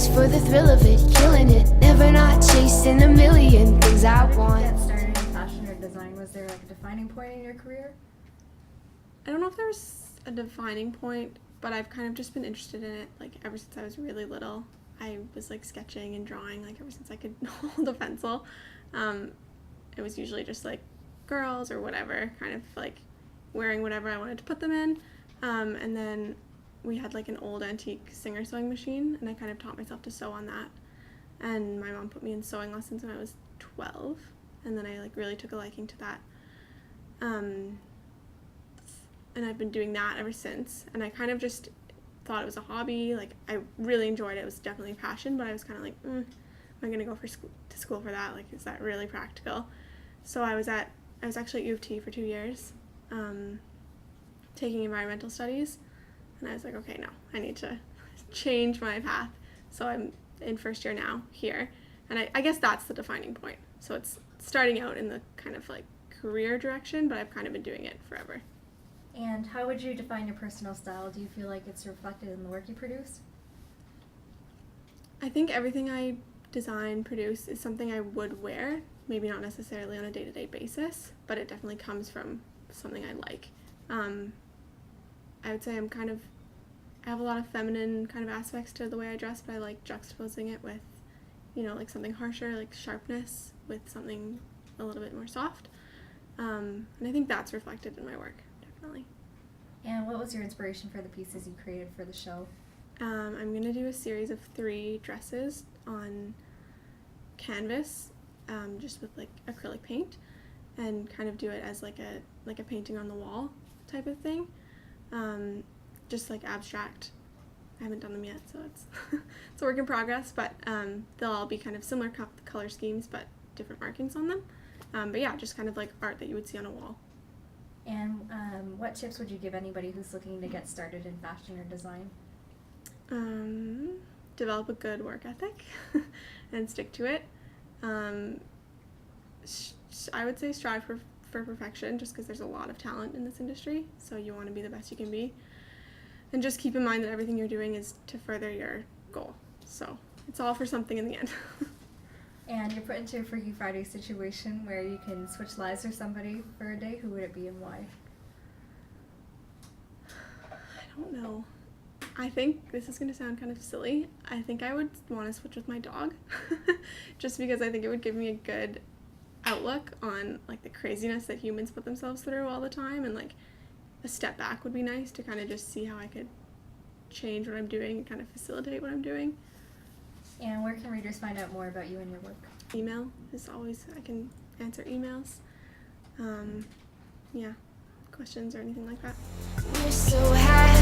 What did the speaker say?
just for the thrill of it, killing it, never not chasing a million things I want. How did you get started in fashion or design? Was there like a defining point in your career? I don't know if there was a defining point, but I've kind of just been interested in it like ever since I was really little. I was like sketching and drawing like ever since I could hold a pencil. It was usually just like girls or whatever, kind of like wearing whatever I wanted to put them in. And then we had like an old antique Singer sewing machine, and I kind of taught myself to sew on that. And my mom put me in sewing lessons when I was 12, and then I like really took a liking to that. And I've been doing that ever since. And I kind of just thought it was a hobby. Like I really enjoyed it. It was definitely a passion, but I was kind of like, am I gonna go to school for that? Like, is that really practical? So I was actually at U of T for 2 years, taking environmental studies, and I was like, okay, no, I need to change my path. So I'm in first year now here, and I guess that's the defining point. So it's starting out in the kind of like career direction, but I've kind of been doing it forever. And how would you define your personal style? Do you feel like it's reflected in the work you produce? I think everything I design, produce is something I would wear, maybe not necessarily on a day-to-day basis, but it definitely comes from something I like. I would say I have a lot of feminine kind of aspects to the way I dress, but I like juxtaposing it with, like something harsher, like sharpness, with something a little bit more soft. And I think that's reflected in my work, definitely. And what was your inspiration for the pieces you created for the show? I'm going to do a series of 3 dresses on canvas, just with like acrylic paint, and kind of do it as like a painting on the wall type of thing, just like abstract. I haven't done them yet, so it's it's a work in progress, but they'll all be kind of similar color schemes but different markings on them. But yeah, just kind of like art that you would see on a wall. And what tips would you give anybody who's looking to get started in fashion or design? Develop a good work ethic and stick to it. I would say strive for perfection, just because there's a lot of talent in this industry, so you want to be the best you can be. And just keep in mind that everything you're doing is to further your goal. So it's all for something in the end. And you're put into a Freaky Friday situation where you can switch lives with somebody for a day. Who would it be and why? I don't know. I think this is going to sound kind of silly. I think I would want to switch with my dog, just because I think it would give me a good outlook on like the craziness that humans put themselves through all the time, and like a step back would be nice to kind of just see how I could change what I'm doing and kind of facilitate what I'm doing. And where can readers find out more about you and your work? Email is always, I can answer emails. Yeah, questions or anything like that. We're so high.